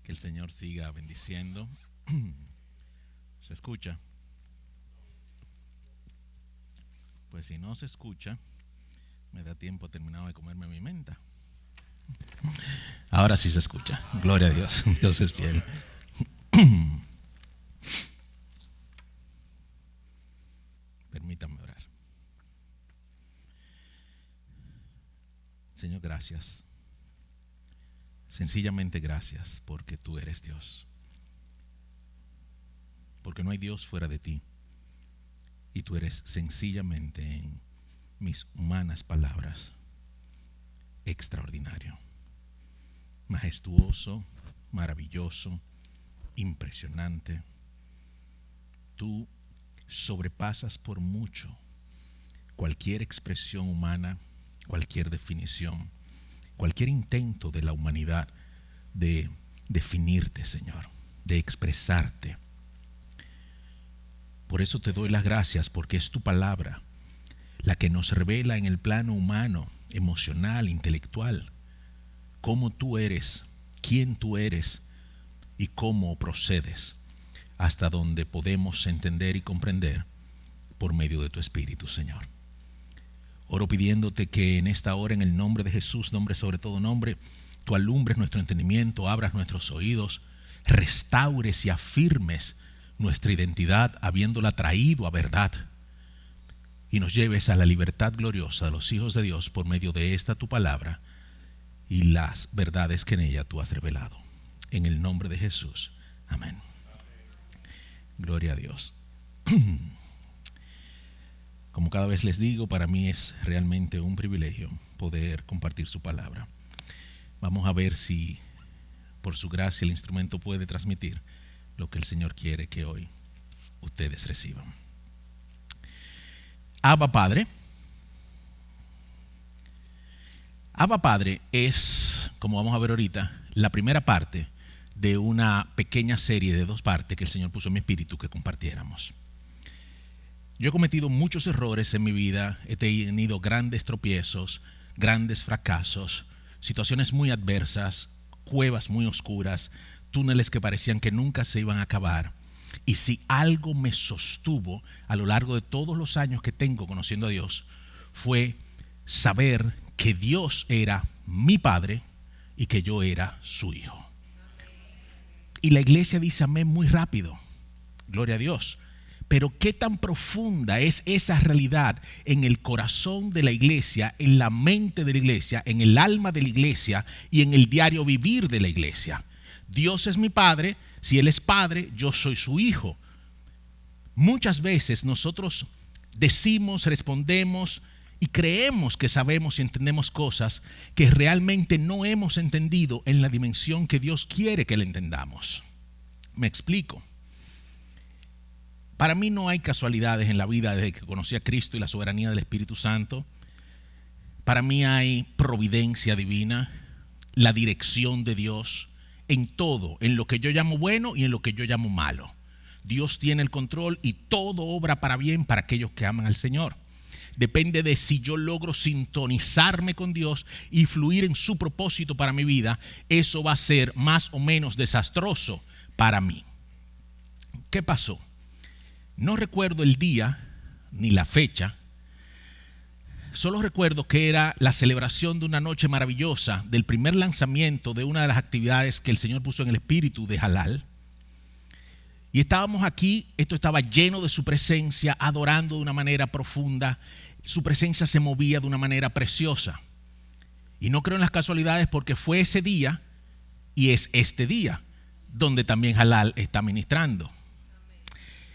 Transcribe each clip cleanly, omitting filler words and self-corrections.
Que el Señor siga bendiciendo. ¿Se escucha? Pues si no se escucha, me da tiempo terminado de comerme mi menta. Ahora sí se escucha. Gloria a Dios. Dios es fiel. Permítanme orar. Señor, gracias. Sencillamente gracias porque tú eres Dios. Porque no hay Dios fuera de ti. Y tú eres sencillamente, en mis humanas palabras, extraordinario, majestuoso, maravilloso, impresionante. Tú sobrepasas por mucho cualquier expresión humana, cualquier definición, cualquier intento de la humanidad de definirte, Señor, de expresarte. Por eso te doy las gracias, porque es tu palabra la que nos revela en el plano humano, emocional, intelectual, cómo tú eres, quién tú eres y cómo procedes, hasta donde podemos entender y comprender por medio de tu Espíritu, Señor. Oro pidiéndote que en esta hora, en el nombre de Jesús, nombre sobre todo nombre, tú alumbres nuestro entendimiento, abras nuestros oídos, restaures y afirmes nuestra identidad habiéndola traído a verdad, y nos lleves a la libertad gloriosa de los hijos de Dios por medio de esta tu palabra y las verdades que en ella tú has revelado. En el nombre de Jesús. Amén. Gloria a Dios. Como cada vez les digo, para mí es realmente un privilegio poder compartir su palabra. Vamos a ver si por su gracia el instrumento puede transmitir lo que el Señor quiere que hoy ustedes reciban. Abba Padre. Abba Padre es, como vamos a ver ahorita, la primera parte de una pequeña serie de 2 partes que el Señor puso en mi espíritu que compartiéramos. Yo he cometido muchos errores en mi vida, he tenido grandes tropiezos, grandes fracasos, situaciones muy adversas, cuevas muy oscuras, túneles que parecían que nunca se iban a acabar. Y si algo me sostuvo a lo largo de todos los años que tengo conociendo a Dios, fue saber que Dios era mi Padre y que yo era su Hijo. Y la iglesia dice amén muy rápido, gloria a Dios. Pero qué tan profunda es esa realidad en el corazón de la iglesia, en la mente de la iglesia, en el alma de la iglesia y en el diario vivir de la iglesia. Dios es mi Padre, si Él es Padre, yo soy su Hijo. Muchas veces nosotros decimos, respondemos y creemos que sabemos y entendemos cosas que realmente no hemos entendido en la dimensión que Dios quiere que la entendamos. Me explico. Para mí no hay casualidades en la vida desde que conocí a Cristo y la soberanía del Espíritu Santo. Para mí hay providencia divina, la dirección de Dios en todo, en lo que yo llamo bueno y en lo que yo llamo malo. Dios tiene el control y todo obra para bien para aquellos que aman al Señor. Depende de si yo logro sintonizarme con Dios y fluir en su propósito para mi vida. Eso va a ser más o menos desastroso para mí. ¿Qué pasó? No recuerdo el día ni la fecha. Solo recuerdo que era la celebración de una noche maravillosa del primer lanzamiento de una de las actividades que el Señor puso en el espíritu de Halal. Y estábamos aquí, esto estaba lleno de su presencia, adorando de una manera profunda. Su presencia se movía de una manera preciosa. Y no creo en las casualidades porque fue ese día y es este día donde también Halal está ministrando.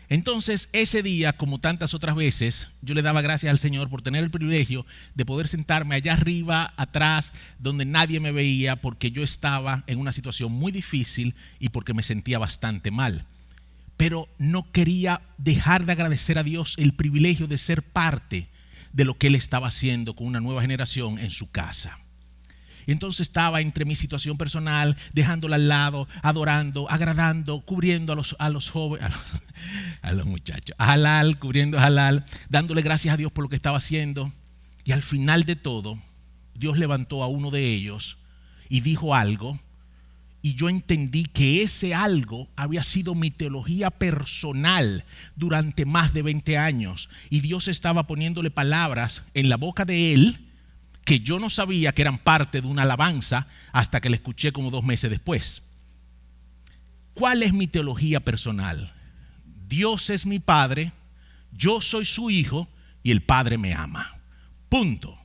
Entonces, ese día, como tantas otras veces, yo le daba gracias al Señor por tener el privilegio de poder sentarme allá arriba, atrás, donde nadie me veía, porque yo estaba en una situación muy difícil y porque me sentía bastante mal. Pero no quería dejar de agradecer a Dios el privilegio de ser parte de lo que Él estaba haciendo con una nueva generación en su casa. Y entonces estaba entre mi situación personal, dejándola al lado, adorando, agradando, cubriendo a los jóvenes, a los muchachos, a Halal, cubriendo a Halal, dándole gracias a Dios por lo que estaba haciendo. Y al final de todo, Dios levantó a uno de ellos y dijo algo. Y yo entendí que ese algo había sido mi teología personal durante más de 20 años. Y Dios estaba poniéndole palabras en la boca de él que yo no sabía que eran parte de una alabanza hasta que la escuché como 2 meses después. ¿Cuál es mi teología personal? Dios es mi Padre, yo soy su hijo y el Padre me ama. Punto.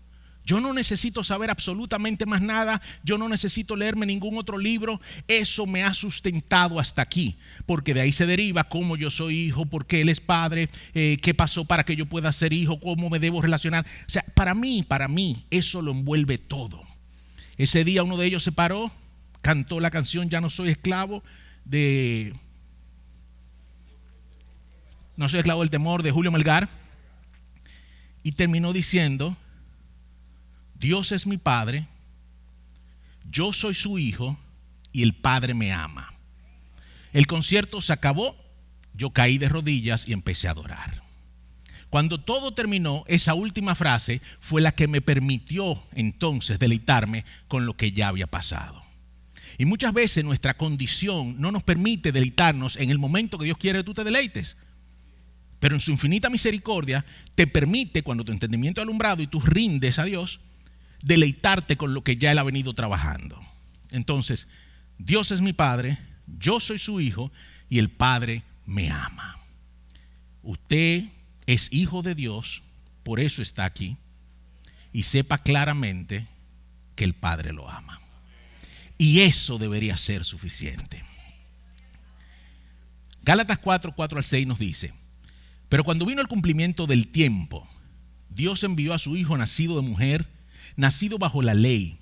Yo no necesito saber absolutamente más nada, yo no necesito leerme ningún otro libro, eso me ha sustentado hasta aquí, porque de ahí se deriva cómo yo soy hijo, por qué Él es padre, qué pasó para que yo pueda ser hijo, cómo me debo relacionar. O sea, para mí, eso lo envuelve todo. Ese día uno de ellos se paró, cantó la canción Ya no soy esclavo No soy esclavo del temor de Julio Melgar, y terminó diciendo: Dios es mi Padre, yo soy su hijo y el Padre me ama. El concierto se acabó, yo caí de rodillas y empecé a adorar. Cuando todo terminó, esa última frase fue la que me permitió entonces deleitarme con lo que ya había pasado. Y muchas veces nuestra condición no nos permite deleitarnos en el momento que Dios quiere que tú te deleites. Pero en su infinita misericordia te permite, cuando tu entendimiento es alumbrado y tú rindes a Dios, deleitarte con lo que ya Él ha venido trabajando. Entonces, Dios es mi Padre, yo soy su hijo y el Padre me ama. Usted es hijo de Dios, por eso está aquí, y sepa claramente que el Padre lo ama. Y eso debería ser suficiente. Gálatas 4:4-6 nos dice: pero cuando vino el cumplimiento del tiempo, Dios envió a su hijo nacido de mujer, nacido bajo la ley,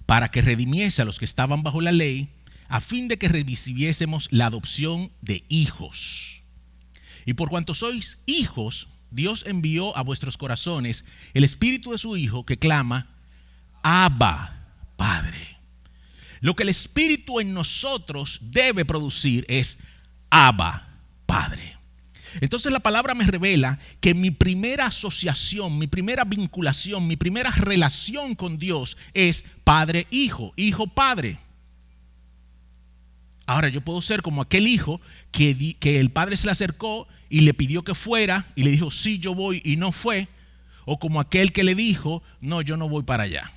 para que redimiese a los que estaban bajo la ley, a fin de que recibiésemos la adopción de hijos. Y por cuanto sois hijos, Dios envió a vuestros corazones el espíritu de su Hijo que clama: Abba, Padre. Lo que el espíritu en nosotros debe producir es Abba, Padre. Entonces la palabra me revela que mi primera asociación, mi primera vinculación, mi primera relación con Dios es padre-hijo, hijo-padre. Ahora yo puedo ser como aquel hijo que el padre se le acercó y le pidió que fuera y le dijo: sí, yo voy, y no fue. O como aquel que le dijo: no, yo no voy para allá,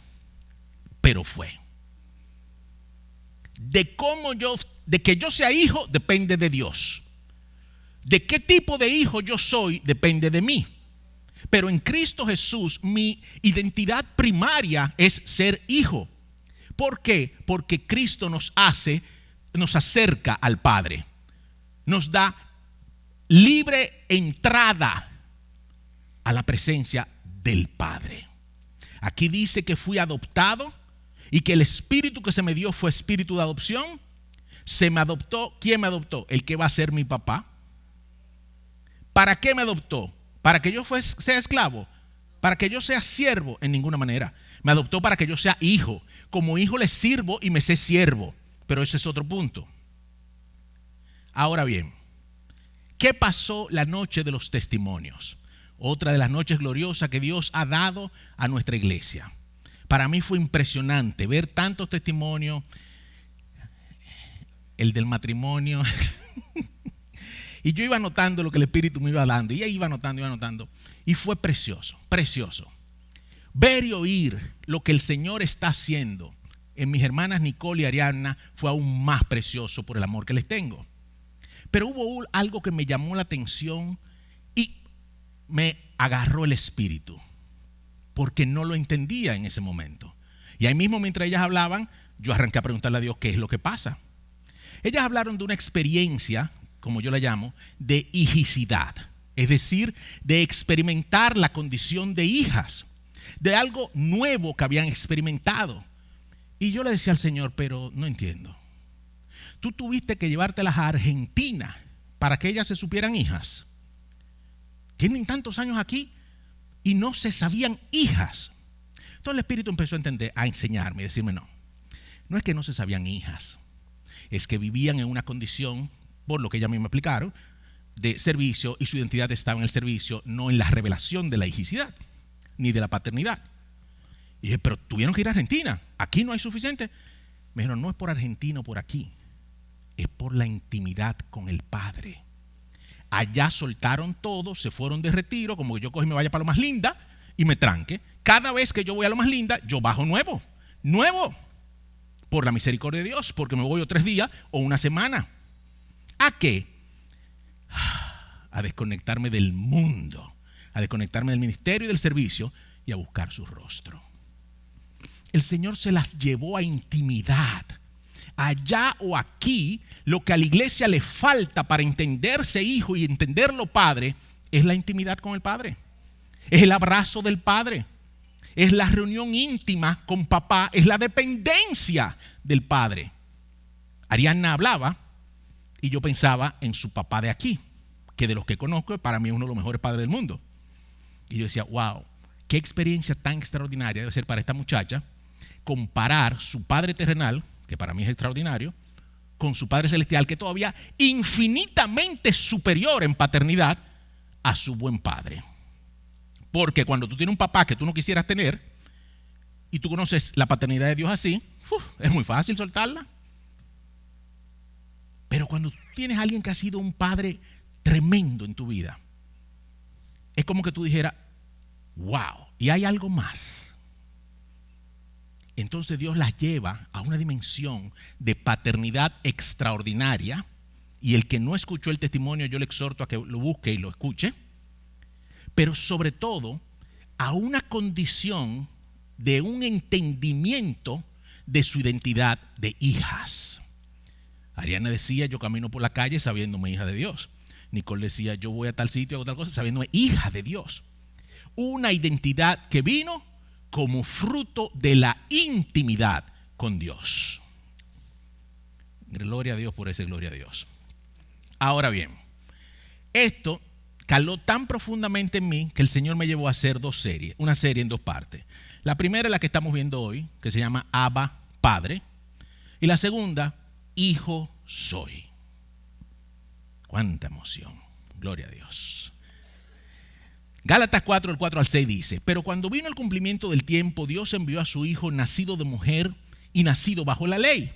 pero fue. De que yo sea hijo depende de Dios. De qué tipo de hijo yo soy depende de mí. Pero en Cristo Jesús mi identidad primaria es ser hijo. ¿Por qué? Porque Cristo nos acerca al Padre. Nos da libre entrada a la presencia del Padre. Aquí dice que fui adoptado y que el espíritu que se me dio fue espíritu de adopción. Se me adoptó. ¿Quién me adoptó? El que va a ser mi papá. ¿Para qué me adoptó? ¿Para que yo sea esclavo? ¿Para que yo sea siervo? En ninguna manera. Me adoptó para que yo sea hijo. Como hijo le sirvo y me sé siervo. Pero ese es otro punto. Ahora bien, ¿qué pasó la noche de los testimonios? Otra de las noches gloriosas que Dios ha dado a nuestra iglesia. Para mí fue impresionante ver tantos testimonios. El del matrimonio. Y yo iba anotando lo que el Espíritu me iba dando. Y ahí iba anotando. Y fue precioso, precioso. Ver y oír lo que el Señor está haciendo en mis hermanas Nicole y Ariadna fue aún más precioso por el amor que les tengo. Pero hubo algo que me llamó la atención y me agarró el espíritu. Porque no lo entendía en ese momento. Y ahí mismo, mientras ellas hablaban, yo arranqué a preguntarle a Dios qué es lo que pasa. Ellas hablaron de una experiencia, como yo la llamo, de hijicidad, es decir, de experimentar la condición de hijas, de algo nuevo que habían experimentado. Y yo le decía al Señor: pero no entiendo. Tú tuviste que llevártelas a Argentina para que ellas se supieran hijas. Tienen tantos años aquí y no se sabían hijas. Entonces el Espíritu empezó a enseñarme y decirme: no es que no se sabían hijas, es que vivían en una condición, por lo que ella misma explicaron, de servicio, y su identidad estaba en el servicio, no en la revelación de la hijicidad, ni de la paternidad. Y dije: pero tuvieron que ir a Argentina, aquí no hay suficiente. Me dijeron, no es por Argentina o por aquí, es por la intimidad con el Padre. Allá soltaron todo, se fueron de retiro, como que yo cojo y me vaya para lo más linda y me tranque. Cada vez que yo voy a lo más linda, yo bajo nuevo, por la misericordia de Dios, porque me voy o 3 días o una semana. ¿A qué? A desconectarme del mundo, a desconectarme del ministerio y del servicio y a buscar su rostro. El Señor se las llevó a intimidad. Allá o aquí, lo que a la iglesia le falta para entenderse hijo y entenderlo padre, es la intimidad con el Padre. Es el abrazo del Padre. Es la reunión íntima con papá. Es la dependencia del Padre. Ariadna hablaba y yo pensaba en su papá de aquí, que de los que conozco, para mí es uno de los mejores padres del mundo. Y yo decía, wow, qué experiencia tan extraordinaria debe ser para esta muchacha comparar su padre terrenal, que para mí es extraordinario, con su Padre Celestial, que todavía infinitamente superior en paternidad a su buen padre. Porque cuando tú tienes un papá que tú no quisieras tener y tú conoces la paternidad de Dios así, es muy fácil soltarla. Pero cuando tú tienes a alguien que ha sido un padre tremendo en tu vida, es como que tú dijeras, wow, y hay algo más. Entonces Dios las lleva a una dimensión de paternidad extraordinaria, y el que no escuchó el testimonio yo le exhorto a que lo busque y lo escuche, pero sobre todo a una condición de un entendimiento de su identidad de hijas. Ariana decía, yo camino por la calle sabiéndome hija de Dios. Nicole decía, yo voy a tal sitio, hago tal cosa, sabiéndome hija de Dios. Una identidad que vino como fruto de la intimidad con Dios. Gloria a Dios por ese gloria a Dios. Ahora bien, esto caló tan profundamente en mí que el Señor me llevó a hacer 2 series, una serie en 2 partes. La primera es la que estamos viendo hoy, que se llama Abba, Padre. Y la segunda, Hijo soy. Cuánta emoción. Gloria a Dios. Gálatas 4, del 4 al 6 dice, pero cuando vino el cumplimiento del tiempo, Dios envió a su Hijo nacido de mujer y nacido bajo la ley,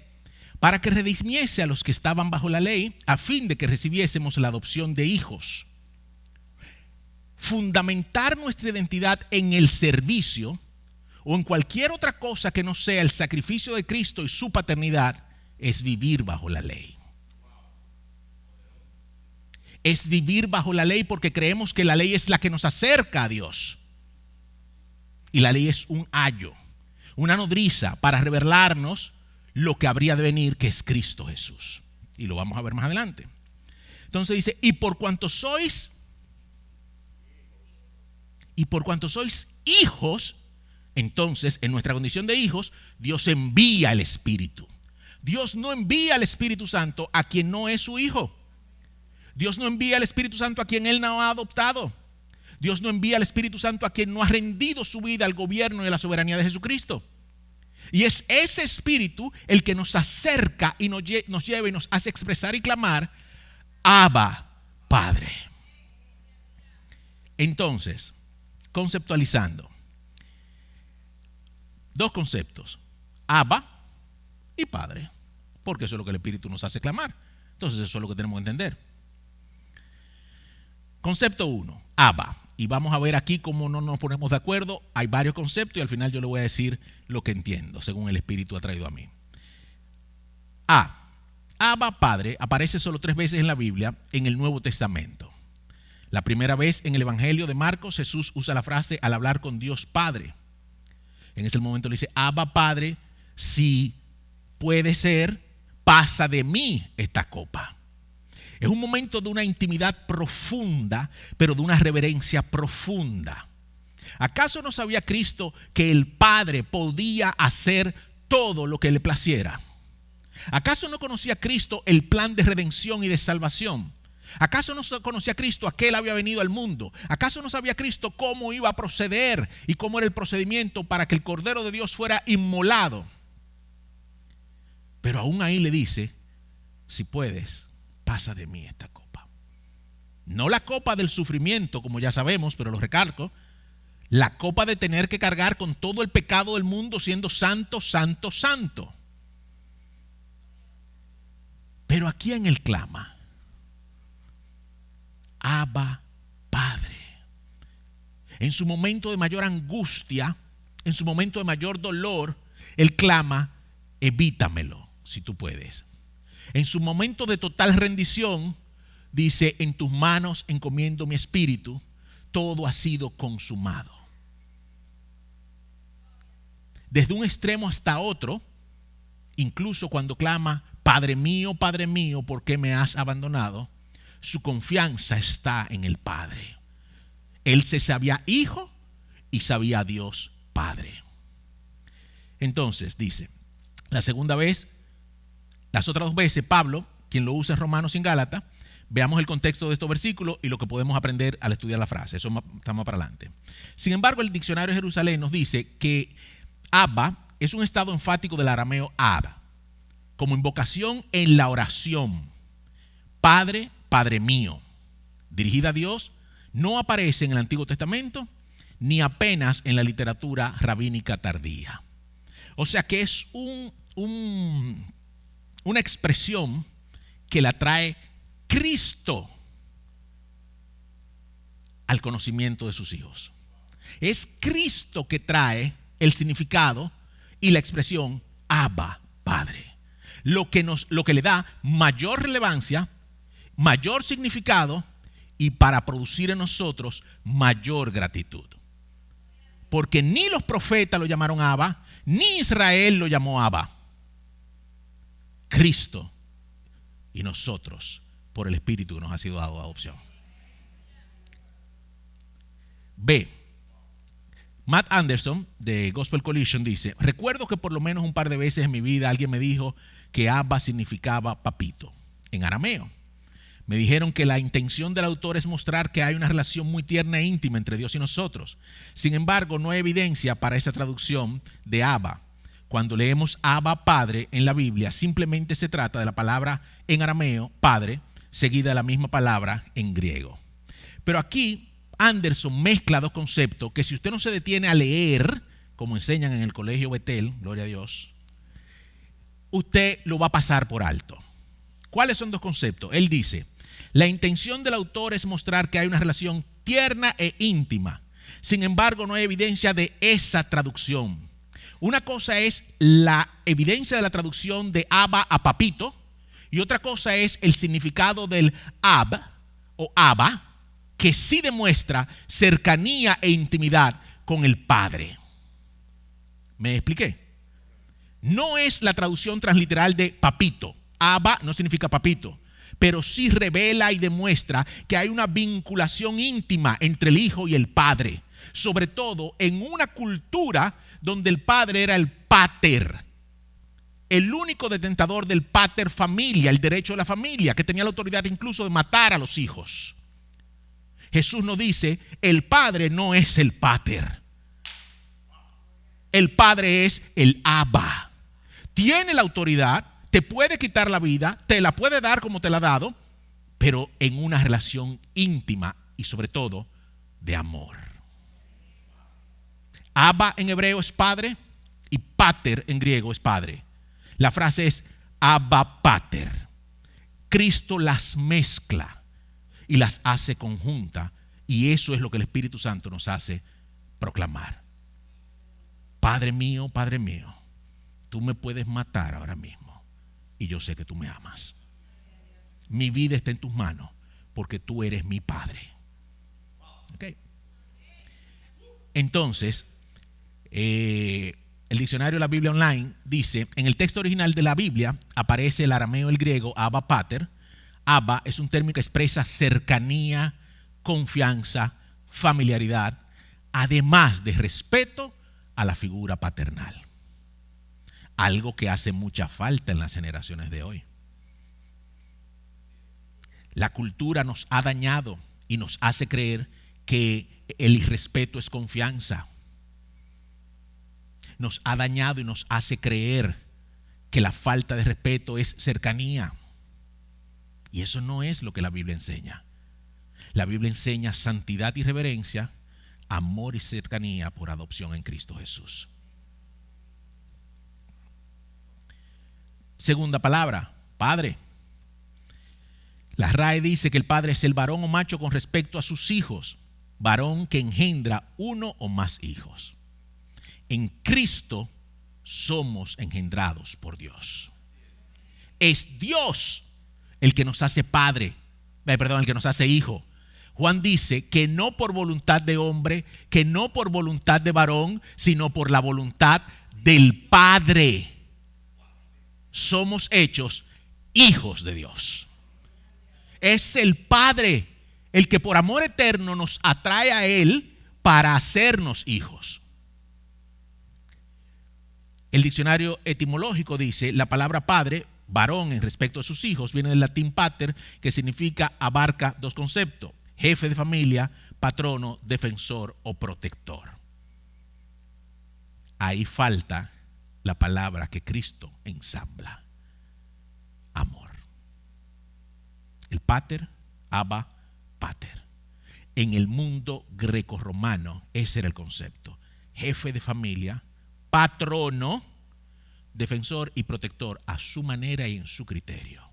para que redimiese a los que estaban bajo la ley, a fin de que recibiésemos la adopción de hijos. Fundamentar nuestra identidad en el servicio o en cualquier otra cosa que no sea el sacrificio de Cristo y su paternidad es vivir bajo la ley. Es vivir bajo la ley porque creemos que la ley es la que nos acerca a Dios. Y la ley es un ayo, una nodriza para revelarnos lo que habría de venir, que es Cristo Jesús. Y lo vamos a ver más adelante. Entonces dice, y por cuanto sois hijos, entonces en nuestra condición de hijos, Dios envía el Espíritu. Dios no envía al Espíritu Santo a quien no es su hijo. Dios no envía al Espíritu Santo a quien Él no ha adoptado. Dios no envía al Espíritu Santo a quien no ha rendido su vida al gobierno y a la soberanía de Jesucristo. Y es ese Espíritu el que nos acerca y nos lleva y nos hace expresar y clamar, Abba, Padre. Entonces, conceptualizando, 2 conceptos, Abba y Padre, porque eso es lo que el Espíritu nos hace clamar. Entonces eso es lo que tenemos que entender. Concepto 1, Abba. Y vamos a ver aquí cómo no nos ponemos de acuerdo. Hay varios conceptos y al final yo le voy a decir lo que entiendo, según el Espíritu ha traído a mí. Abba, Padre, aparece solo 3 veces en la Biblia en el Nuevo Testamento. La primera vez en el Evangelio de Marcos, Jesús usa la frase al hablar con Dios Padre. En ese momento le dice, Abba, Padre, si puede ser, pasa de mí esta copa. Es un momento de una intimidad profunda, pero de una reverencia profunda. ¿Acaso no sabía Cristo que el Padre podía hacer todo lo que le placiera? ¿Acaso no conocía Cristo el plan de redención y de salvación? ¿Acaso no conocía Cristo a qué Él había venido al mundo? ¿Acaso no sabía Cristo cómo iba a proceder y cómo era el procedimiento para que el Cordero de Dios fuera inmolado? Pero aún ahí le dice, si puedes, pasa de mí esta copa. No la copa del sufrimiento, como ya sabemos, pero lo recalco, la copa de tener que cargar con todo el pecado del mundo siendo santo, santo, santo. Pero ¿a quién él clama? Abba, Padre. En su momento de mayor angustia, en su momento de mayor dolor, él clama, evítamelo, si tú puedes. En su momento de total rendición, dice, en tus manos encomiendo mi espíritu, todo ha sido consumado. Desde un extremo hasta otro, incluso cuando clama, Padre mío, ¿por qué me has abandonado? Su confianza está en el Padre. Él se sabía hijo y sabía Dios Padre. Entonces dice, la segunda vez, las otras dos veces, Pablo, quien lo usa en Romanos y en Gálatas, veamos el contexto de estos versículos y lo que podemos aprender al estudiar la frase. Eso estamos para adelante. Sin embargo, el diccionario de Jerusalén nos dice que Abba es un estado enfático del arameo Ab, como invocación en la oración. Padre, Padre mío, dirigida a Dios, no aparece en el Antiguo Testamento ni apenas en la literatura rabínica tardía. O sea que es una expresión que la trae Cristo al conocimiento de sus hijos. Es Cristo que trae el significado y la expresión Abba, Padre. Lo que le da mayor relevancia, mayor significado y para producir en nosotros mayor gratitud. Porque ni los profetas lo llamaron Abba, ni Israel lo llamó Abba. Cristo y nosotros por el Espíritu que nos ha sido dado adopción. B. Matt Anderson de Gospel Coalition dice, recuerdo que por lo menos un par de veces en mi vida alguien me dijo que Abba significaba papito en arameo. Me dijeron que la intención del autor es mostrar que hay una relación muy tierna e íntima entre Dios y nosotros. Sin embargo, no hay evidencia para esa traducción de Abba. Cuando leemos Abba, Padre en la Biblia, simplemente se trata de la palabra en arameo, Padre, seguida de la misma palabra en griego. Pero aquí Anderson mezcla dos conceptos que si usted no se detiene a leer, como enseñan en el colegio Betel, gloria a Dios, usted lo va a pasar por alto. ¿Cuáles son dos conceptos? Él dice, la intención del autor es mostrar que hay una relación tierna e íntima. Sin embargo, no hay evidencia de esa traducción. Una cosa es la evidencia de la traducción de Abba a papito y otra cosa es el significado del Ab o Abba, que sí demuestra cercanía e intimidad con el Padre. ¿Me expliqué? No es la traducción transliteral de papito. Abba no significa papito, pero sí revela y demuestra que hay una vinculación íntima entre el Hijo y el Padre, sobre todo en una cultura donde el Padre era el pater, el único detentador del pater familia, el derecho de la familia, que tenía la autoridad incluso de matar a los hijos. Jesús nos dice, el Padre no es el pater, el Padre es el Abba. Tiene la autoridad, te puede quitar la vida, te la puede dar como te la ha dado, pero en una relación íntima y sobre todo de amor. Abba en hebreo es padre y pater en griego es padre. La frase es Abba Pater. Cristo las mezcla y las hace conjuntas y eso es lo que el Espíritu Santo nos hace proclamar. Padre mío, tú me puedes matar ahora mismo y yo sé que tú me amas. Mi vida está en tus manos porque tú eres mi Padre. ¿Okay? Entonces, el diccionario de la Biblia Online dice, en el texto original de la Biblia aparece el arameo y el griego Abba Pater. Abba es un término que expresa cercanía, confianza, familiaridad, además de respeto a la figura paternal. Algo que hace mucha falta en las generaciones de hoy. La cultura nos ha dañado y nos hace creer que el irrespeto es confianza. Nos ha dañado y nos hace creer que la falta de respeto es cercanía. Y eso no es lo que la Biblia enseña. La Biblia enseña santidad y reverencia, amor y cercanía por adopción en Cristo Jesús. Segunda palabra, Padre. La RAE dice que el padre es el varón o macho con respecto a sus hijos, varón que engendra uno o más hijos. En Cristo somos engendrados por Dios. Es Dios el que nos hace padre, el que nos hace hijo. Juan dice que no por voluntad de hombre, que no por voluntad de varón, sino por la voluntad del Padre. Somos hechos hijos de Dios. Es el Padre el que por amor eterno nos atrae a Él para hacernos hijos. El diccionario etimológico dice, la palabra padre, varón en respecto a sus hijos, viene del latín pater, que significa, abarca dos conceptos: jefe de familia, patrono, defensor o protector. Ahí falta la palabra que Cristo ensambla: amor. El pater, Abba, pater. En el mundo grecorromano ese era el concepto: jefe de familia, patrono, defensor y protector a su manera y en su criterio.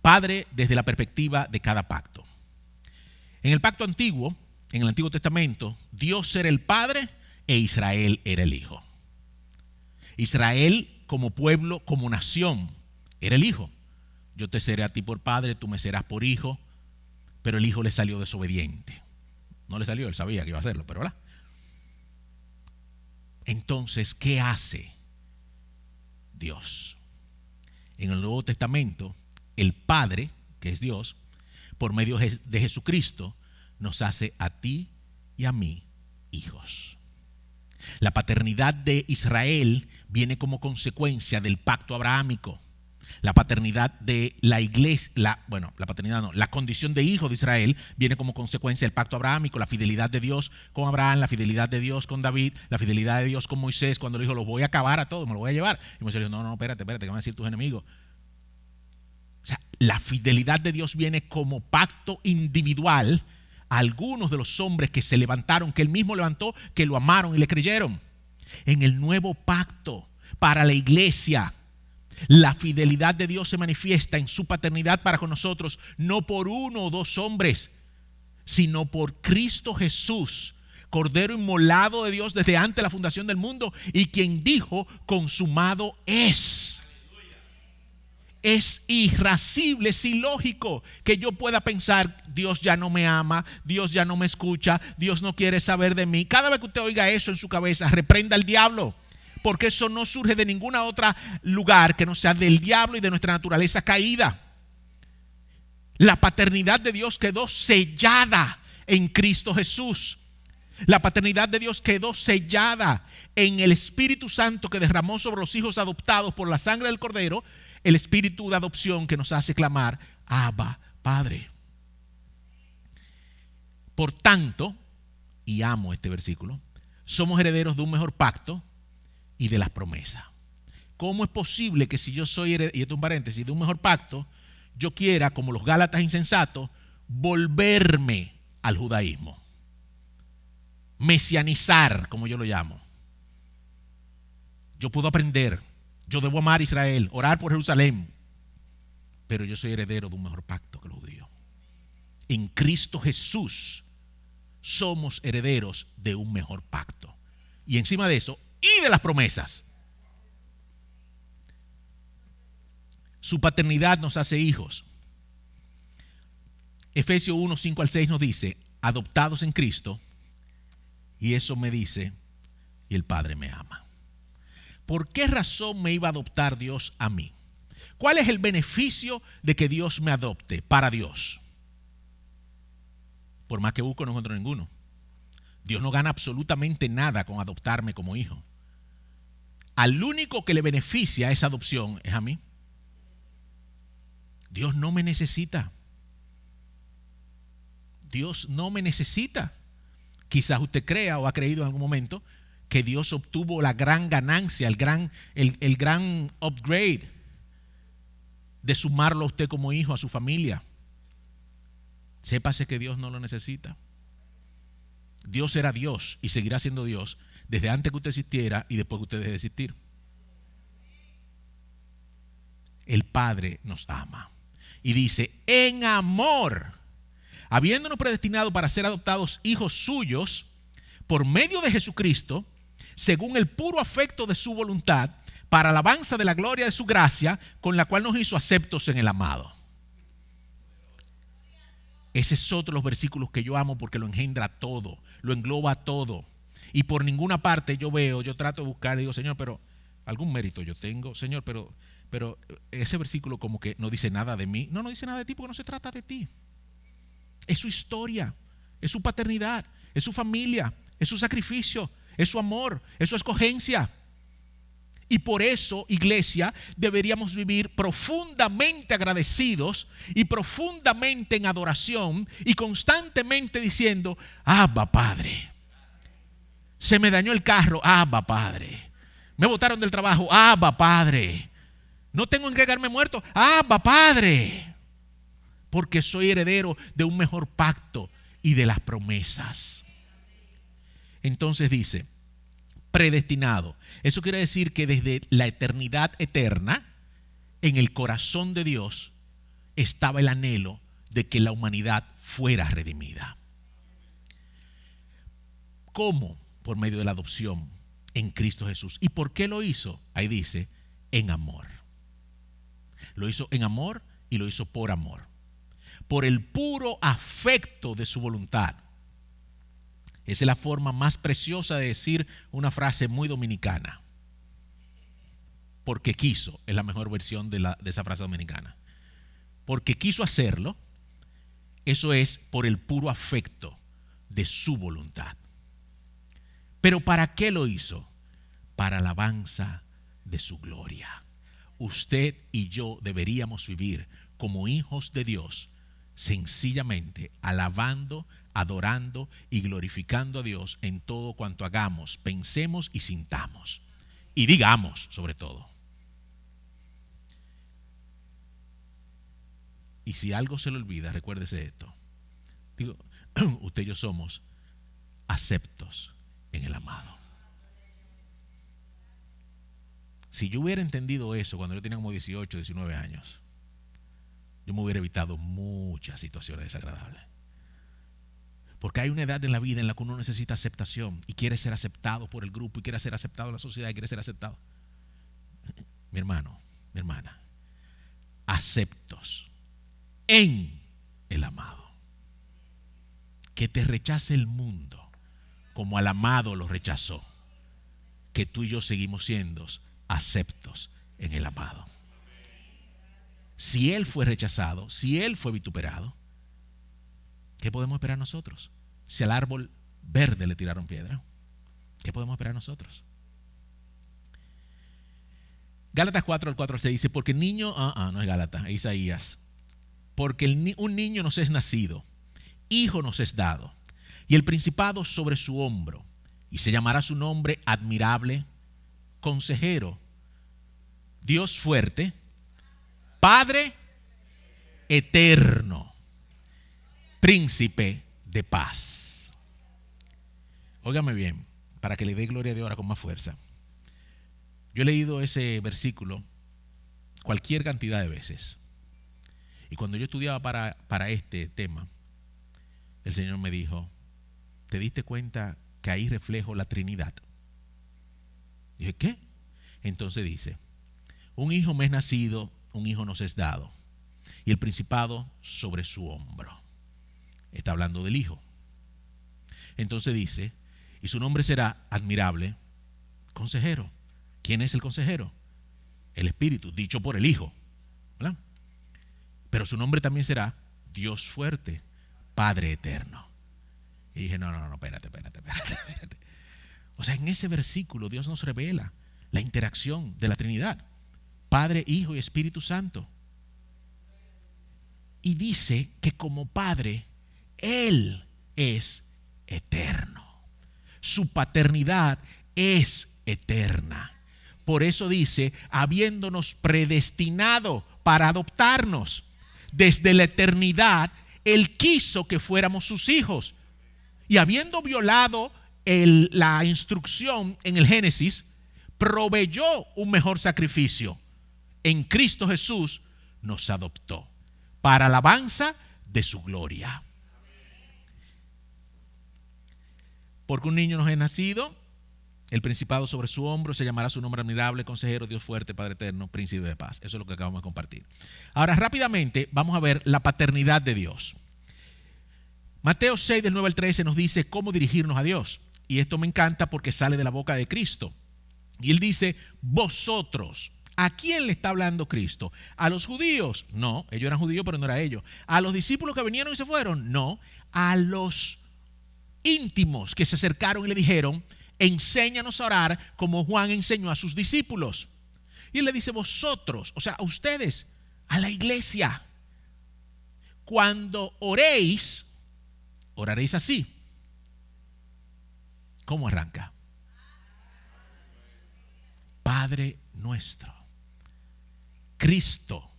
Padre desde la perspectiva de cada pacto. En el pacto antiguo, en el Antiguo Testamento, Dios era el Padre e Israel era el Hijo. Israel como pueblo, como nación, era el Hijo. Yo te seré a ti por padre, tú me serás por hijo. Pero el hijo le salió desobediente. No le salió, él sabía que iba a hacerlo, pero ¿verdad? Entonces, ¿qué hace Dios? En el Nuevo Testamento, el Padre, que es Dios, por medio de Jesucristo, nos hace a ti y a mí hijos. La paternidad de Israel viene como consecuencia del pacto abrahámico. La paternidad de la iglesia, la condición de hijo de Israel viene como consecuencia del pacto abrahámico, la fidelidad de Dios con Abraham, la fidelidad de Dios con David, la fidelidad de Dios con Moisés, cuando le dijo, los voy a acabar a todos, me los voy a llevar. Y Moisés dijo, no, espérate, ¿qué van a decir tus enemigos? O sea, la fidelidad de Dios viene como pacto individual a algunos de los hombres que se levantaron, que él mismo levantó, que lo amaron y le creyeron. En el nuevo pacto para la iglesia, la fidelidad de Dios se manifiesta en su paternidad para con nosotros, no por uno o dos hombres, sino por Cristo Jesús, Cordero inmolado de Dios desde antes de la fundación del mundo, y quien dijo, consumado es. Es irascible, es ilógico que yo pueda pensar, Dios ya no me ama, Dios ya no me escucha, Dios no quiere saber de mí. Cada vez que usted oiga eso en su cabeza, reprenda al diablo. Porque eso no surge de ninguna otra lugar que no sea del diablo y de nuestra naturaleza caída. La paternidad de Dios quedó sellada en Cristo Jesús. La paternidad de Dios quedó sellada en el Espíritu Santo que derramó sobre los hijos adoptados por la sangre del Cordero, el Espíritu de adopción que nos hace clamar, Abba, Padre. Por tanto, y amo este versículo, somos herederos de un mejor pacto y de las promesas. ¿Cómo es posible que si yo soy heredero, y esto es un paréntesis, de un mejor pacto, yo quiera, como los gálatas insensatos, volverme al judaísmo? Mesianizar, como yo lo llamo. Yo puedo aprender, yo debo amar a Israel, orar por Jerusalén, pero yo soy heredero de un mejor pacto que los judíos. En Cristo Jesús somos herederos de un mejor pacto. Y encima de eso, y de las promesas. Su paternidad nos hace hijos. Efesios 1, 5 al 6 nos dice, adoptados en Cristo, y eso me dice, y el Padre me ama. ¿Por qué razón me iba a adoptar Dios a mí? ¿Cuál es el beneficio de que Dios me adopte para Dios? Por más que busco, no encuentro ninguno. Dios no gana absolutamente nada con adoptarme como hijo. Al único que le beneficia esa adopción es a mí. Dios no me necesita. Dios no me necesita. Quizás usted crea o ha creído en algún momento que Dios obtuvo la gran ganancia, el gran upgrade de sumarlo a usted como hijo a su familia. Sépase que Dios no lo necesita. Dios era Dios y seguirá siendo Dios desde antes que usted existiera y después que usted deje de existir. el Padre nos ama. Y dice, en amor, habiéndonos predestinado para ser adoptados hijos suyos por medio de Jesucristo, según el puro afecto de su voluntad, para alabanza de la gloria de su gracia, con la cual nos hizo aceptos en el amado. Ese es otro de los versículos que yo amo porque lo engendra todo, lo engloba todo. Y por ninguna parte yo trato de buscar, digo, Señor, pero algún mérito yo tengo, Señor, pero ese versículo como que no dice nada de mí. No dice nada de ti porque no se trata de ti. Es su historia, es su paternidad, es su familia, es su sacrificio, es su amor, es su escogencia. Y por eso, iglesia, deberíamos vivir profundamente agradecidos y profundamente en adoración y constantemente diciendo, Abba, Padre. Se me dañó el carro, Abba, Padre. Me botaron del trabajo, Abba, Padre. No tengo en qué quedarme muerto, Abba, Padre. Porque soy heredero de un mejor pacto y de las promesas. Entonces dice, predestinado. Eso quiere decir que desde la eternidad eterna, en el corazón de Dios, estaba el anhelo de que la humanidad fuera redimida. ¿Cómo? Por medio de la adopción en Cristo Jesús. ¿Y por qué lo hizo? Ahí dice, en amor. Lo hizo en amor y lo hizo por amor. Por el puro afecto de su voluntad. Esa es la forma más preciosa de decir una frase muy dominicana. Porque quiso, es la mejor versión de esa frase dominicana. Porque quiso hacerlo, eso es por el puro afecto de su voluntad. ¿Pero para qué lo hizo? Para alabanza de su gloria. Usted y yo deberíamos vivir como hijos de Dios, sencillamente alabando, adorando y glorificando a Dios en todo cuanto hagamos, pensemos y sintamos. Y digamos, sobre todo. Y si algo se le olvida, recuérdese esto. Digo, usted y yo somos aceptos en el amado. Si yo hubiera entendido eso cuando yo tenía como 18, 19 años, yo me hubiera evitado muchas situaciones desagradables. Porque hay una edad en la vida en la que uno necesita aceptación y quiere ser aceptado por el grupo y quiere ser aceptado en la sociedad y quiere ser aceptado. Mi hermano, mi hermana, aceptos en el amado. Que te rechace el mundo como al amado lo rechazó. Que tú y yo seguimos siendo aceptos en el amado. Si él fue rechazado, si él fue vituperado, ¿qué podemos esperar nosotros? Si al árbol verde le tiraron piedra, ¿qué podemos esperar nosotros? Gálatas 4, al 4 al 6 dice, porque el niño, no es Gálatas, es Isaías. Porque un niño nos es nacido, hijo nos es dado, y el principado sobre su hombro, y se llamará su nombre admirable, consejero, Dios fuerte, Padre eterno, príncipe de paz. Óigame bien, para que le dé gloria de ahora con más fuerza. Yo he leído ese versículo cualquier cantidad de veces. Y cuando yo estudiaba para este tema, el Señor me dijo, ¿te diste cuenta que ahí reflejo la Trinidad? Dije, ¿qué? Entonces dice, un hijo me es nacido, un hijo nos es dado, y el principado sobre su hombro. Está hablando del hijo. Entonces dice, y su nombre será admirable, consejero. ¿Quién es el consejero? El Espíritu, dicho por el Hijo, ¿verdad? Pero su nombre también será Dios fuerte, Padre eterno. Y dije, no, espérate. O sea, en ese versículo Dios nos revela la interacción de la Trinidad, Padre, Hijo y Espíritu Santo. Y dice que como Padre, Él es eterno. Su paternidad es eterna. Por eso dice, habiéndonos predestinado para adoptarnos, desde la eternidad, Él quiso que fuéramos sus hijos. Y habiendo violado la instrucción en el Génesis, proveyó un mejor sacrificio en Cristo Jesús nos adoptó para alabanza de su gloria. Porque un niño nos es nacido, el principado sobre su hombro, se llamará su nombre admirable, consejero, Dios fuerte, Padre eterno, príncipe de paz. Eso es lo que acabamos de compartir. Ahora rápidamente vamos a ver la paternidad de Dios. Mateo 6 del 9 al 13 nos dice cómo dirigirnos a Dios. Y esto me encanta porque sale de la boca de Cristo. Y él dice, vosotros. ¿A quién le está hablando Cristo? ¿A los judíos? No, ellos eran judíos, pero no era ellos. ¿A los discípulos que vinieron y se fueron? No, a los íntimos que se acercaron y le dijeron, enséñanos a orar como Juan enseñó a sus discípulos. Y él le dice, vosotros, o sea, a ustedes, a la iglesia, cuando oréis, oraréis así. ¿Cómo arranca? Padre nuestro. Cristo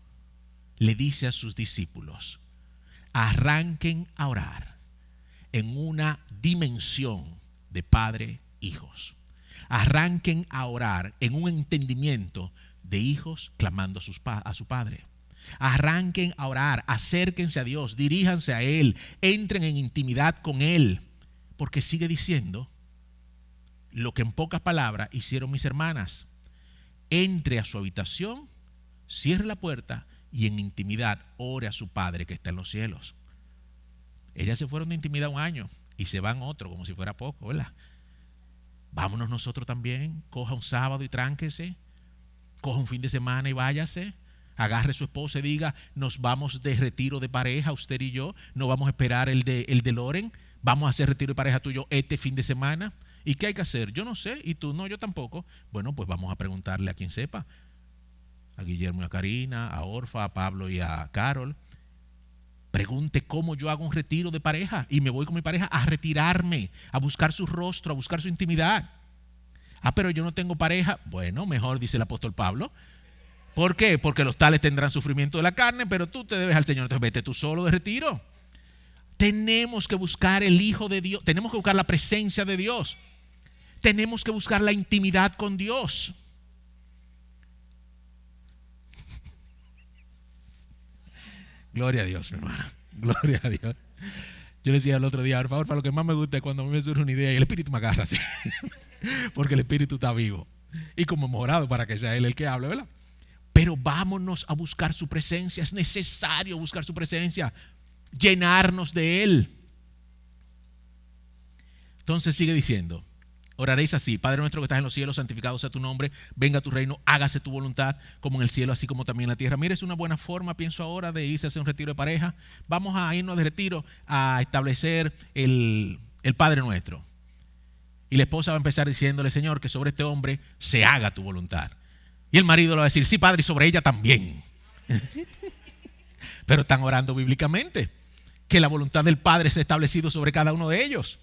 le dice a sus discípulos, arranquen a orar en una dimensión de padre, hijos. Arranquen a orar en un entendimiento de hijos clamando a su padre. Arranquen a orar, acérquense a Dios, diríjanse a Él, entren en intimidad con Él, porque sigue diciendo lo que en pocas palabras hicieron mis hermanas. Entre a su habitación, cierre la puerta y en intimidad ore a su Padre que está en los cielos. Ellas se fueron de intimidad un año y se van otro como si fuera poco, ¿verdad? Vámonos nosotros también, coja un sábado y tránquese, coja un fin de semana y váyase, agarre a su esposa y diga, nos vamos de retiro de pareja, usted y yo, no vamos a esperar el de Loren, vamos a hacer retiro de pareja tú y yo este fin de semana. ¿Y qué hay que hacer? Yo no sé, y tú no, yo tampoco. Bueno, pues vamos a preguntarle a quien sepa, a Guillermo y a Karina, a Orfa, a Pablo y a Carol. Pregunte cómo yo hago un retiro de pareja y me voy con mi pareja a retirarme, a buscar su rostro, a buscar su intimidad. Ah, pero yo no tengo pareja. Bueno, mejor, dice el apóstol Pablo. ¿Por qué? Porque los tales tendrán sufrimiento de la carne, pero tú te debes al Señor. Entonces vete tú solo de retiro. Tenemos que buscar el Hijo de Dios, tenemos que buscar la presencia de Dios. Tenemos que buscar la intimidad con Dios. Gloria a Dios, mi hermano. Gloria a Dios. Yo le decía el otro día, por favor, para lo que más me gusta es cuando a mí me surge una idea y el Espíritu me agarra así. Porque el Espíritu está vivo. Y como hemos orado para que sea Él el que hable, ¿verdad? Pero vámonos a buscar su presencia. Es necesario buscar su presencia. Llenarnos de Él. Entonces sigue diciendo, oraréis así, Padre nuestro que estás en los cielos, santificado sea tu nombre, venga tu reino, hágase tu voluntad, como en el cielo, así como también en la tierra. Mire, es una buena forma, pienso ahora, de irse a hacer un retiro de pareja. Vamos a irnos de retiro a establecer el Padre nuestro. Y la esposa va a empezar diciéndole, Señor, que sobre este hombre se haga tu voluntad. Y el marido le va a decir, sí, Padre, y sobre ella también. Pero están orando bíblicamente, que la voluntad del Padre se ha establecido sobre cada uno de ellos.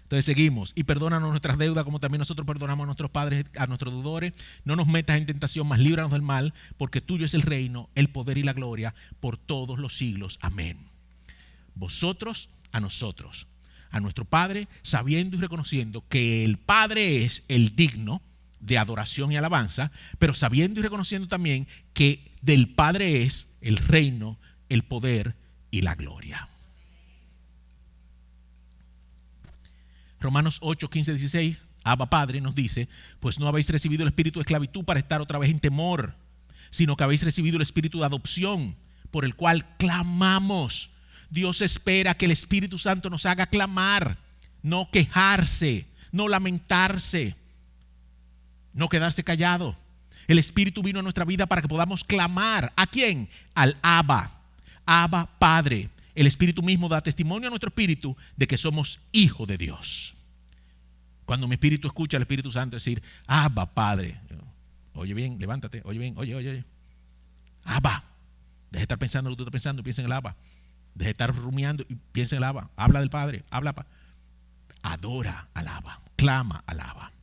Entonces seguimos, y perdónanos nuestras deudas como también nosotros perdonamos a nuestros padres, a nuestros deudores. No nos metas en tentación, mas líbranos del mal, porque tuyo es el reino, el poder y la gloria por todos los siglos. Amén. Vosotros a nosotros, a nuestro Padre, sabiendo y reconociendo que el Padre es el digno de adoración y alabanza, pero sabiendo y reconociendo también que del Padre es el reino, el poder y la gloria. Romanos 8, 15, 16, Abba Padre nos dice, pues no habéis recibido el espíritu de esclavitud para estar otra vez en temor, sino que habéis recibido el espíritu de adopción, por el cual clamamos. Dios espera que el Espíritu Santo nos haga clamar, no quejarse, no lamentarse, no quedarse callado. El Espíritu vino a nuestra vida para que podamos clamar. ¿A quién? Al Abba, Abba Padre. El Espíritu mismo da testimonio a nuestro espíritu de que somos hijos de Dios. Cuando mi espíritu escucha al Espíritu Santo decir, Abba, Padre. Oye bien, levántate, oye bien, oye. Abba. Deja de estar pensando lo que tú estás pensando y piensa en el Abba. Deja de estar rumiando y piensa en el Abba. Habla del Padre, adora al Abba, clama al Abba.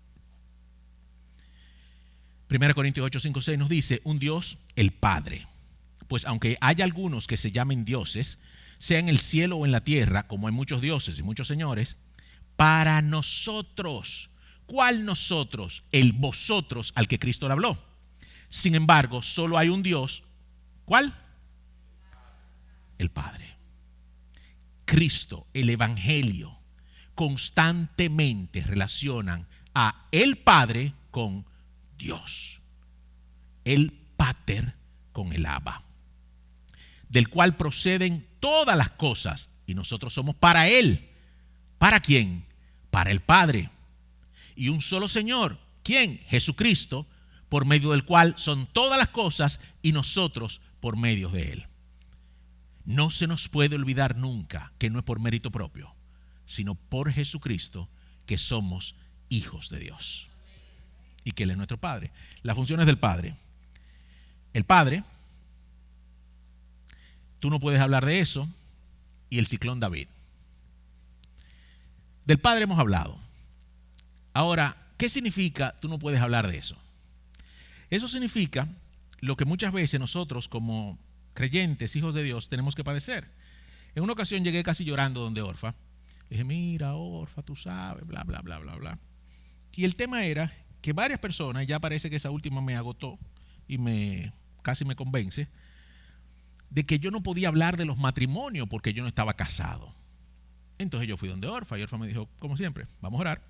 1 Corintios 8, 5, 6 nos dice, un Dios, el Padre. Pues aunque haya algunos que se llamen dioses, sea en el cielo o en la tierra, como hay muchos dioses y muchos señores, para nosotros, ¿cuál nosotros? El vosotros al que Cristo le habló. Sin embargo, solo hay un Dios. ¿Cuál? El Padre. Cristo, el Evangelio, constantemente relacionan a el Padre con Dios. El Pater con el Abba, del cual proceden todas las cosas, y nosotros somos para Él. ¿Para quién? Para el Padre. Y un solo Señor. ¿Quién? Jesucristo, por medio del cual son todas las cosas y nosotros por medio de Él. No se nos puede olvidar nunca que no es por mérito propio, sino por Jesucristo que somos hijos de Dios y que Él es nuestro Padre. Las funciones del Padre. El Padre, tú no puedes hablar de eso, y el ciclón David. Del Padre hemos hablado. Ahora, ¿qué significa tú no puedes hablar de eso? Eso significa lo que muchas veces nosotros como creyentes, hijos de Dios, tenemos que padecer. En una ocasión llegué casi llorando donde Orfa. Le dije, mira, Orfa, tú sabes, bla, bla, bla, bla, bla. Y el tema era que varias personas, ya parece que esa última me agotó y casi me convence, de que yo no podía hablar de los matrimonios porque yo no estaba casado. Entonces yo fui donde Orfa y Orfa me dijo, como siempre, vamos a orar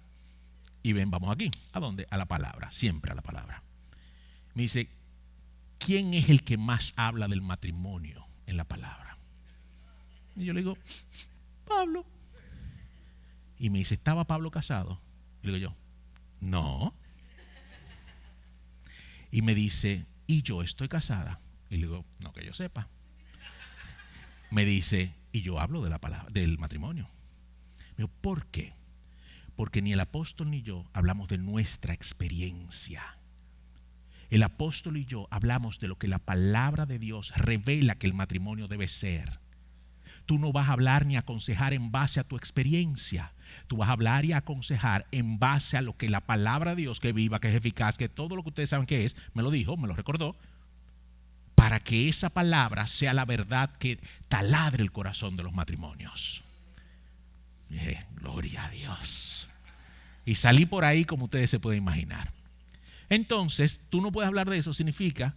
y ven, vamos aquí. ¿A dónde? A la palabra, siempre a la palabra. Me dice, ¿quién es el que más habla del matrimonio en la palabra? Y yo le digo, Pablo. Y me dice, ¿estaba Pablo casado? Y le digo yo, no. Y me dice, ¿y yo estoy casada? Y le digo, no que yo sepa. Me dice, y yo hablo de la palabra, del matrimonio. Me digo, ¿por qué? Porque ni el apóstol ni yo hablamos de nuestra experiencia. El apóstol y yo hablamos de lo que la palabra de Dios revela que el matrimonio debe ser. Tú no vas a hablar ni aconsejar en base a tu experiencia. Tú vas a hablar y aconsejar en base a lo que la palabra de Dios, que viva, que es eficaz, que todo lo que ustedes saben que es, me lo dijo, me lo recordó, para que esa palabra sea la verdad que taladre el corazón de los matrimonios. Dije, gloria a Dios. Y salí por ahí como ustedes se pueden imaginar. Entonces, tú no puedes hablar de eso. Significa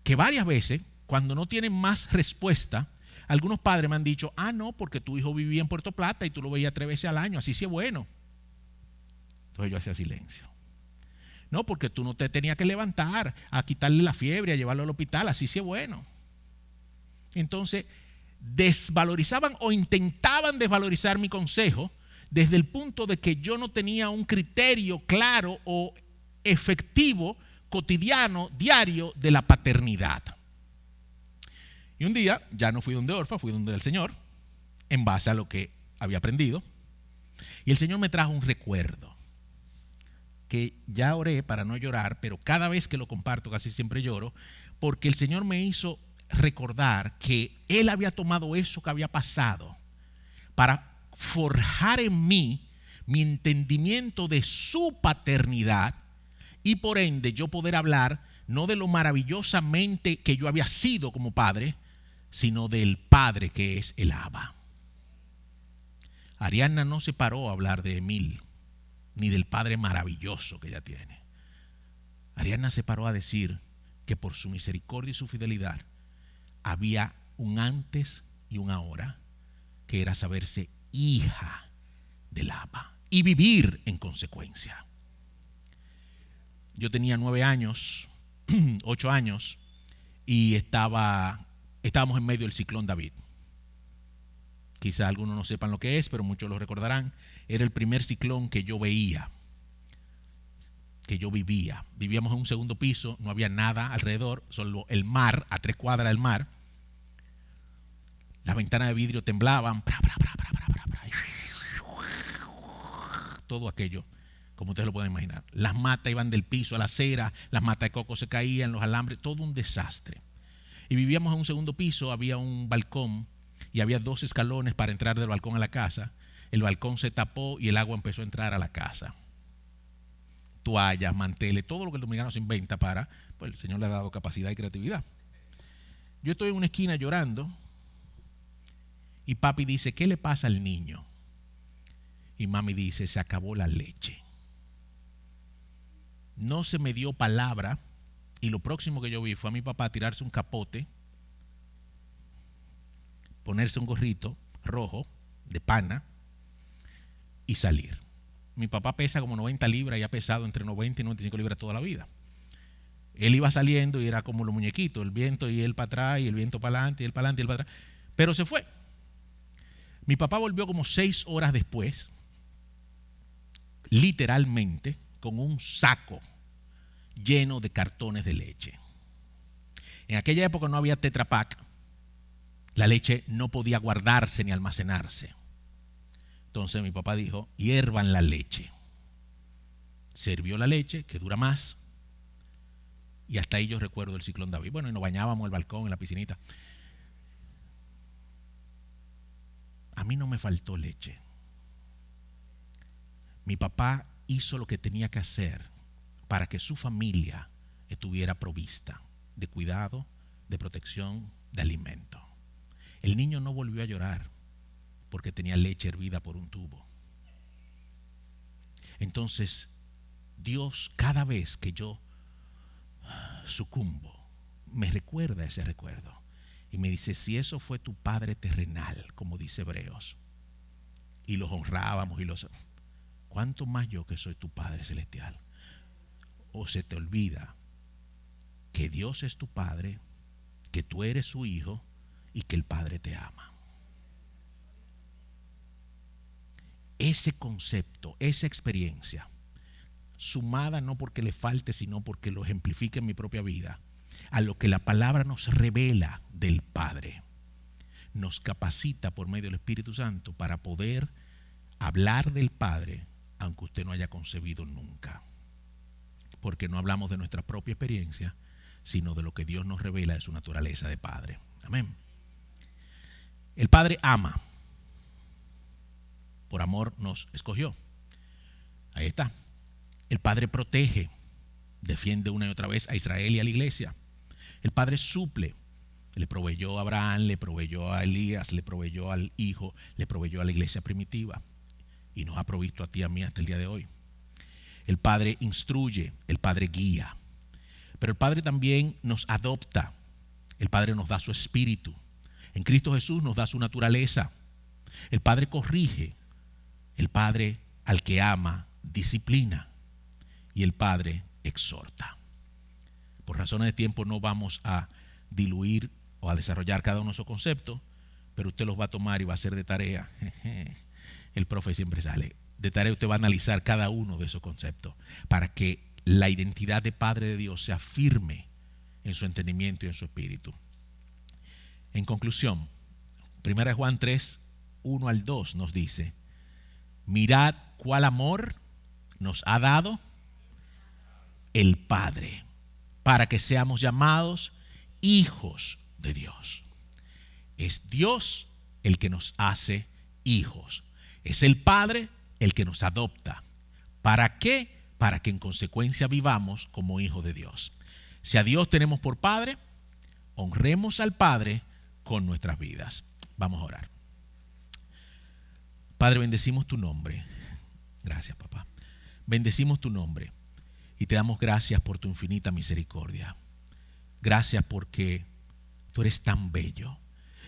que varias veces, cuando no tienen más respuesta, algunos padres me han dicho, no, porque tu hijo vivía en Puerto Plata y tú lo veías 3 veces al año, así sí es bueno. Entonces yo hacía silencio. No, porque tú no te tenías que levantar a quitarle la fiebre, a llevarlo al hospital, así sí es bueno. Entonces, desvalorizaban o intentaban desvalorizar mi consejo desde el punto de que yo no tenía un criterio claro o efectivo, cotidiano, diario de la paternidad. Y un día, ya no fui donde Orfa, fui donde el Señor, en base a lo que había aprendido. Y el Señor me trajo un recuerdo, que ya oré para no llorar, pero cada vez que lo comparto casi siempre lloro, porque el Señor me hizo recordar que Él había tomado eso que había pasado para forjar en mí mi entendimiento de su paternidad y por ende yo poder hablar no de lo maravillosamente que yo había sido como padre, sino del Padre que es el Abba. Ariadna no se paró a hablar de Emil, ni del Padre maravilloso que ella tiene. Ariadna se paró a decir que por su misericordia y su fidelidad había un antes y un ahora, que era saberse hija del Abba y vivir en consecuencia. Yo tenía 9 años, 8 años, y estábamos en medio del ciclón David. Quizá algunos no sepan lo que es, pero muchos lo recordarán. Era el primer ciclón que yo veía, que yo vivía. Vivíamos en un segundo piso, no había nada alrededor, solo el mar, a 3 cuadras del mar. Las ventanas de vidrio temblaban, todo aquello, como ustedes lo pueden imaginar. Las matas iban del piso a la acera, las matas de coco se caían, los alambres, todo un desastre. Y vivíamos en un segundo piso, había un balcón y había 2 escalones para entrar del balcón a la casa. El balcón se tapó y el agua empezó a entrar a la casa. Toallas, manteles, todo lo que el dominicano se inventa para, pues el Señor le ha dado capacidad y creatividad. Yo estoy en una esquina llorando y papi dice, ¿qué le pasa al niño? Y mami dice, se acabó la leche. No se me dio palabra Y lo próximo que yo vi fue a mi papá tirarse un capote, ponerse un gorrito rojo de pana y salir. Mi papá pesa como 90 libras y ha pesado entre 90 y 95 libras toda la vida. Él iba saliendo y era como los muñequitos, el viento y él para atrás y el viento para adelante y él para adelante y él para atrás. Pero se fue. Mi papá volvió como 6 horas después, literalmente, con un saco lleno de cartones de leche. En aquella época no había Tetra Pak. La leche no podía guardarse ni almacenarse. Entonces mi papá dijo, hiervan la leche. Sirvió la leche, que dura más. Y hasta ahí yo recuerdo el ciclón David. Bueno, y nos bañábamos en el balcón, en la piscinita. A mí no me faltó leche. Mi papá hizo lo que tenía que hacer para que su familia estuviera provista de cuidado, de protección, de alimento. El niño no volvió a llorar porque tenía leche hervida por un tubo. Entonces, Dios, cada vez que yo sucumbo, me recuerda ese recuerdo y me dice, si eso fue tu padre terrenal, como dice Hebreos, y los honrábamos y los... ¿Cuánto más yo que soy tu Padre celestial? O se te olvida que Dios es tu Padre, que tú eres su hijo y que el Padre te ama. Ese concepto, esa experiencia, sumada no porque le falte, sino porque lo ejemplifique en mi propia vida, a lo que la palabra nos revela del Padre, nos capacita por medio del Espíritu Santo para poder hablar del Padre, aunque usted no haya concebido nunca. Porque no hablamos de nuestra propia experiencia, sino de lo que Dios nos revela de su naturaleza de Padre. Amén. El Padre ama. Por amor nos escogió. Ahí está. El Padre protege. Defiende una y otra vez a Israel y a la iglesia. El Padre suple. Le proveyó a Abraham, le proveyó a Elías, le proveyó al Hijo, le proveyó a la iglesia primitiva. Y nos ha provisto a ti y a mí hasta el día de hoy. El Padre instruye, el Padre guía. Pero el Padre también nos adopta. El Padre nos da su espíritu. En Cristo Jesús nos da su naturaleza. El Padre corrige. El Padre al que ama disciplina. Y el Padre exhorta. Por razones de tiempo no vamos a diluir o a desarrollar cada uno de esos conceptos, pero usted los va a tomar y va a hacer de tarea. El profe siempre sale. De tarea usted va a analizar cada uno de esos conceptos para que la identidad de Padre de Dios sea firme en su entendimiento y en su espíritu. En conclusión, 1 Juan 3, 1 al 2 nos dice, mirad cuál amor nos ha dado el Padre para que seamos llamados hijos de Dios. Es Dios el que nos hace hijos. Es el Padre el que nos adopta. ¿Para qué? Para que en consecuencia vivamos como hijos de Dios. Si a Dios tenemos por Padre, honremos al Padre con nuestras vidas. Vamos a orar. Padre, bendecimos tu nombre. Gracias, papá. Bendecimos tu nombre y te damos gracias por tu infinita misericordia. Gracias porque tú eres tan bello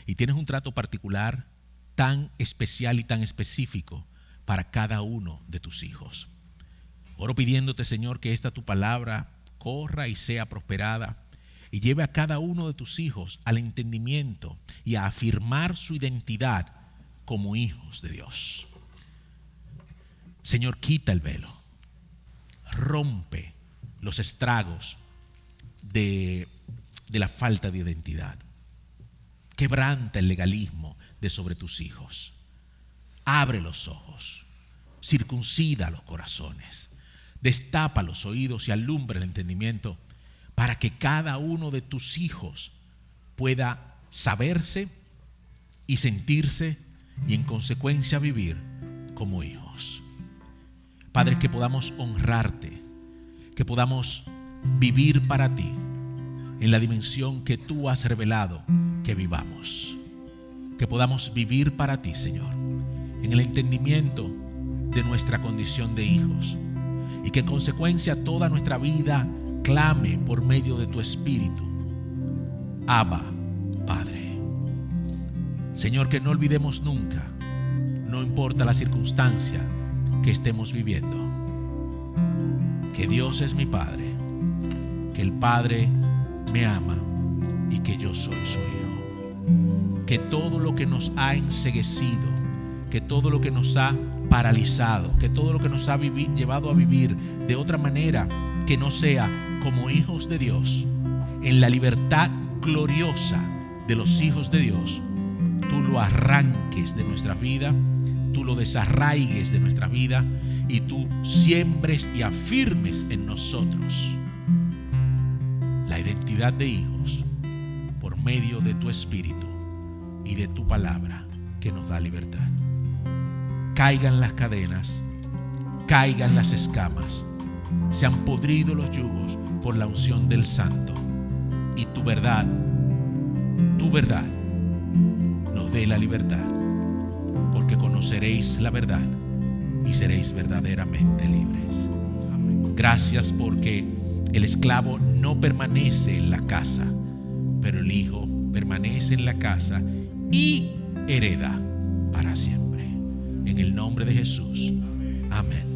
y tienes un trato particular tan especial y tan específico para cada uno de tus hijos. Oro pidiéndote, Señor, que esta tu palabra corra y sea prosperada y lleve a cada uno de tus hijos al entendimiento y a afirmar su identidad como hijos de Dios. Señor, quita el velo, rompe los estragos de la falta de identidad. Quebranta el legalismo de sobre tus hijos. Abre los ojos, circuncida los corazones, destapa los oídos y alumbra el entendimiento para que cada uno de tus hijos pueda saberse y sentirse y en consecuencia vivir como hijos. Padre, que podamos honrarte, que podamos vivir para ti en la dimensión que tú has revelado que vivamos. Que podamos vivir para ti, Señor, en el entendimiento de nuestra condición de hijos y que en consecuencia toda nuestra vida clame por medio de tu Espíritu: Abba, Padre. Señor, que no olvidemos nunca, no importa la circunstancia que estemos viviendo, que Dios es mi Padre, que el Padre me ama y que yo soy su hijo. Que todo lo que nos ha enceguecido, que todo lo que nos ha paralizado, que todo lo que nos ha llevado a vivir de otra manera que no sea como hijos de Dios, en la libertad gloriosa de los hijos de Dios, tú lo arranques de nuestra vida, tú lo desarraigues de nuestra vida y tú siembres y afirmes en nosotros la identidad de hijos por medio de tu Espíritu y de tu palabra que nos da libertad. Caigan las cadenas, caigan las escamas, se han podrido los yugos por la unción del Santo, y tu verdad nos dé la libertad, porque conoceréis la verdad y seréis verdaderamente libres. Gracias porque el esclavo no permanece en la casa, pero el hijo permanece en la casa y hereda para siempre. En el nombre de Jesús. Amén.